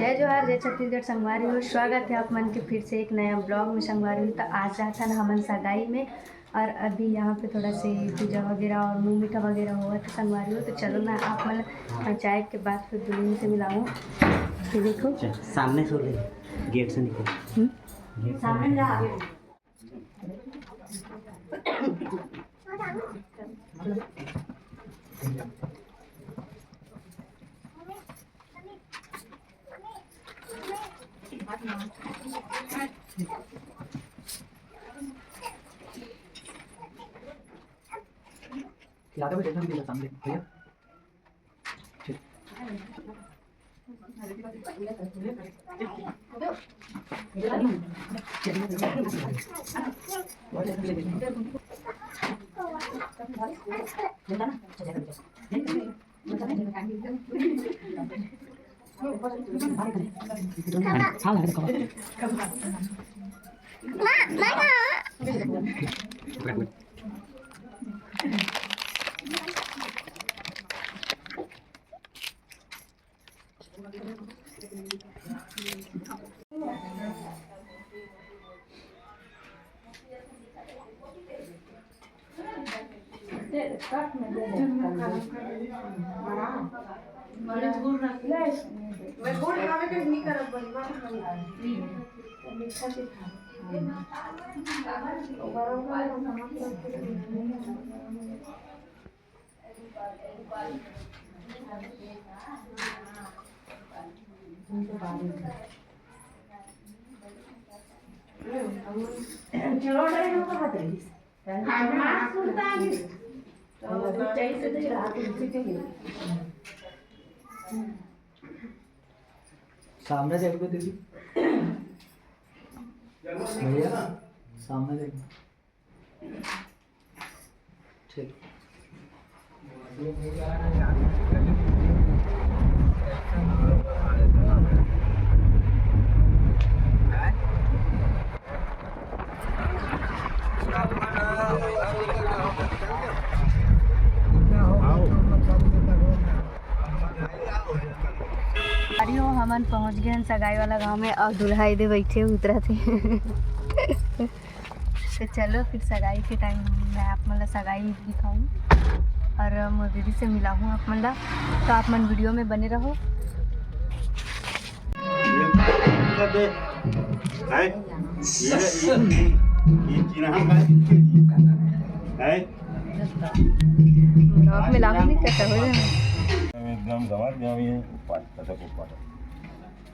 जय जोहार, जय छत्तीसगढ़। संगवारी हो, स्वागत है आप मन के फिर से एक नया ब्लॉग में। संगवारी हो तो आज जाता ना हमन सगाई में, और अभी यहाँ पे थोड़ा से पूजा वगैरह और मुँह मीठा वगैरह हुआ तो संगवारी हो तो चलो ना आप मन पंचायत के बाद फिर दुल्हन से मिलाऊँ। तो देखो सामने से गेट से निकल सामने जा ज़्यादा भी देखना भी नहीं सामने भैया। सामने देखो दीदी भैया, सामने देखो। ठीक हमन पहुंच गए सगाई वाला गांव में और दूल्हा इधर बैठे उतरा थे। तो चलो फिर सगाई के टाइम मैं आप मतलब सगाई दिखाऊँ और मोदी से मिला हूँ आप मतलब, तो आप मन वीडियो में बने रहो। मिला नहीं कैसा हो जाए एकदम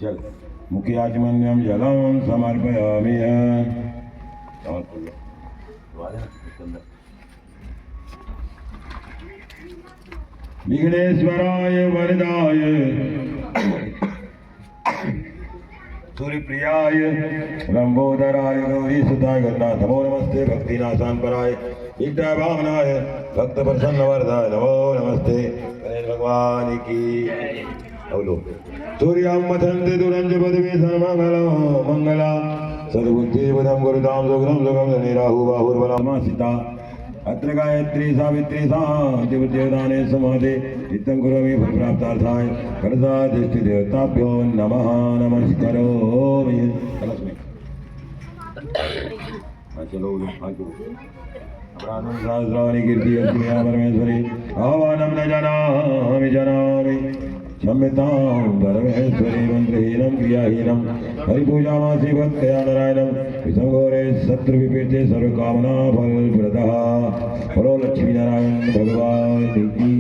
जल मुख्याचमन्यम जलम समर्पयामि। विघ्नेश्वराय वरदाय सूर्यप्रियाय लंबोदराय गौरीसुताय गन्नाथ नमो नमस्ते। भक्तिनाशान पराय विद्या भावनाय भक्त प्रसन्न वरदाय नमो नमस्ते। गणेश भगवान की अवलो सूर्यां मथन्ते दुरंज पदवी सर्वमंगला मंगला सद्बुद्धि बुद्धं गुरुदाम सुगम सुगम निराहु बाहुर्बलमासिता अत्र गायत्री सावित्री शांति बुद्धिदाने समाधे नित्यं कुरोमि फलप्राप्तार्थाय कर्तादिष्टि देवताभ्यो नमः नमस्करोमि। चलो अपराधं सहस्राणि कीर्ति अस्मि परमेश्वरी आह्वानं न जानामि जानामि क्षम्यतां परमेश्वरी। मंत्रहीनं क्रियाहीनं हरिपूजामासि भक्त्या नारायणं विषमघोरे शत्रुविपीडिते सर्वकामना फलप्रदः बोलो लक्ष्मी नारायण भगवान की।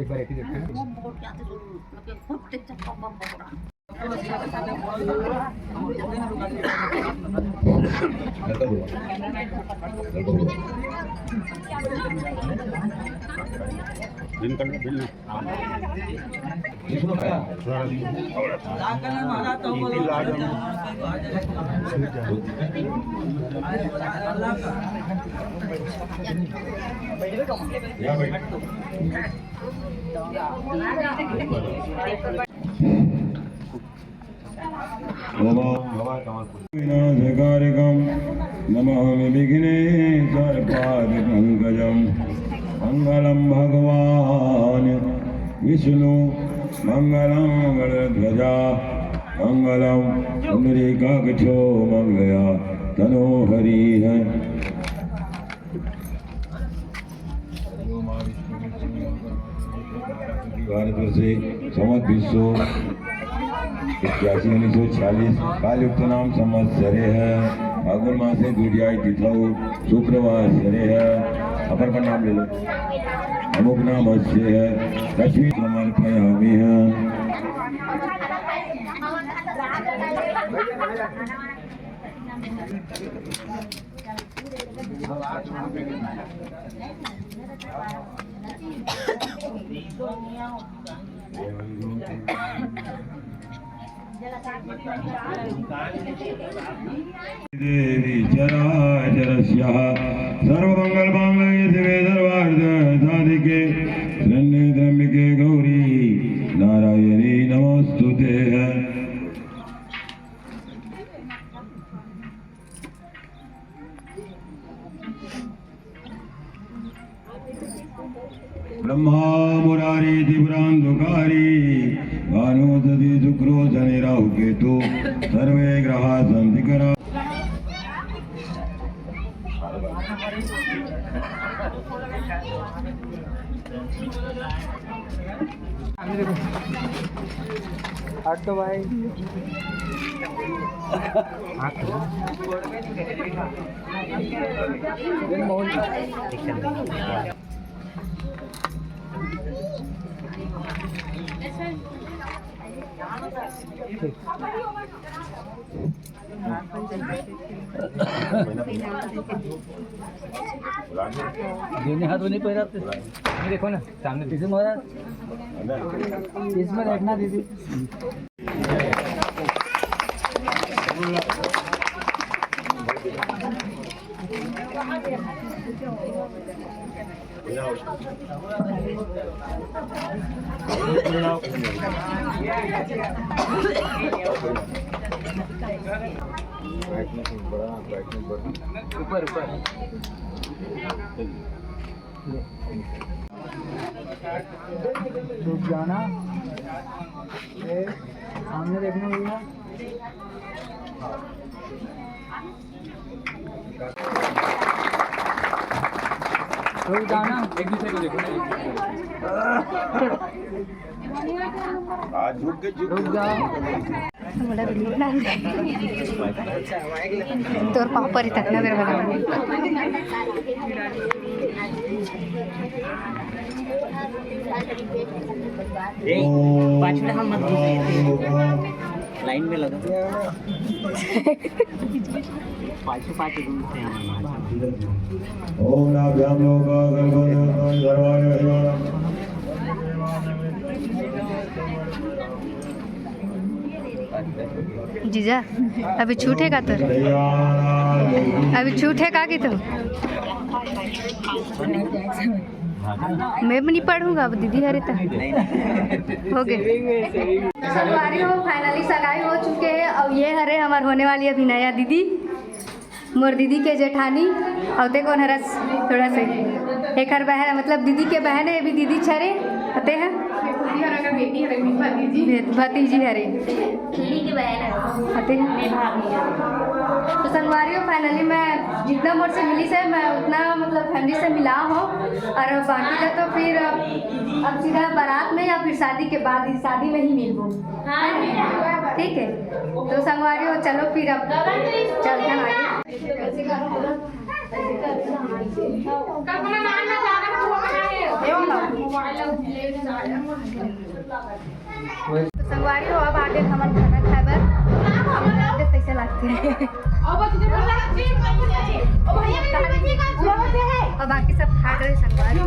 एक बार एक ही देखते हैं। विनाशकारकं नमामि विघ्नेश्वरपादपङ्कजं मङ्गलं भगवान् विष्णु मङ्गलं गणध्वजा मङ्गलं पुण्डरीकाक्षो मङ्गलया तनो हरिः भारतवर्षे समद्विश्व 81,946 कालयुक्त नाम संवत्सरे है फागुन मासे दुर्याय तिथौ शुक्रवासरे है अपर का नाम ले लो अमुक नाम अस्य है लक्ष्मी समर्पयामि है देवी चराचरस्याः सर्वमङ्गलमाङ्गल्ये शिवे सर्वार्थ साधिके शरण्ये त्र्यम्बके गौरी नारायणी नमोस्तुते ब्रह्मा मुरारी त्रिपुरान्धकारी भानुमती शुक्रो शनि राहु केतु सर्वे ग्रहा सन्ति करा हट तो भाई दोनों हाथ नहीं पैर देखो ना सामने दीदी महाराज इसमें देखना दीदी ऊपर ऊपर रुक जाना सामने देखना भैया रुक जाना एक दूसरे को देखो रुक जाओ बड़ा वीडियो बना तोर पापा रे तक ना मेरे बना पाँच मिनट हम मत लाइन में लगा पाँच घूमते हैं ओम नाभ्याम लोका गणपति सर्वाय जीजा अभी छूटेगा तो अभी छूटेगा कि तो मैं भी नहीं पढ़ूंगा अब दीदी हरे तक हो गए सगाई हो फाइनली सगाई हो चुके हैं और ये हरे हमार होने वाली अभी नया दीदी मोर दीदी के जेठानी और देखो हरस थोड़ा से एक हर बहन मतलब दीदी के बहन है भी दीदी छरे होते हैं भतीजी हरे दीदी की बहन होते हैं तो संगवारी फाइनली मैं जितना मोर से मिली से मैं उतना मतलब फैमिली से मिला हूँ और बाकी का तो फिर अब सीधा बारात में या फिर शादी के बाद ही शादी में ही मिलूँ ठीक है तो संगवारी हो चलो फिर अब चलते हैं संगवारी हो अब आगे हमारे खाना खाए कैसे लगते हैं और बाकी सब खा रहे संगवारी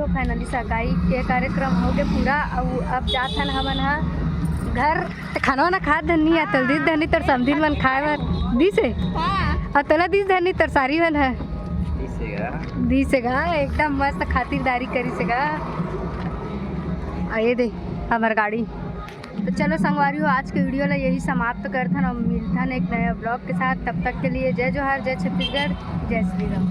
फाइनली सगाई के कार्यक्रम हो गए पूरा। अब जाथन हमन हा घर तो खाना ना खा धनी या तल दिस धनी तर समधिन मन खाए बर दिसे और तला दिस धनी तर सारी मन है दिसेगा एकदम मस्त खातिरदारी करी सेगा। ये दे हमार गाड़ी। तो चलो संगवारी हो, आज के वीडियो ला यही समाप्त करथन और मिलथन एक नया ब्लॉग के साथ। तब तक के लिए जय जोहार, जय छत्तीसगढ़, जय श्री राम।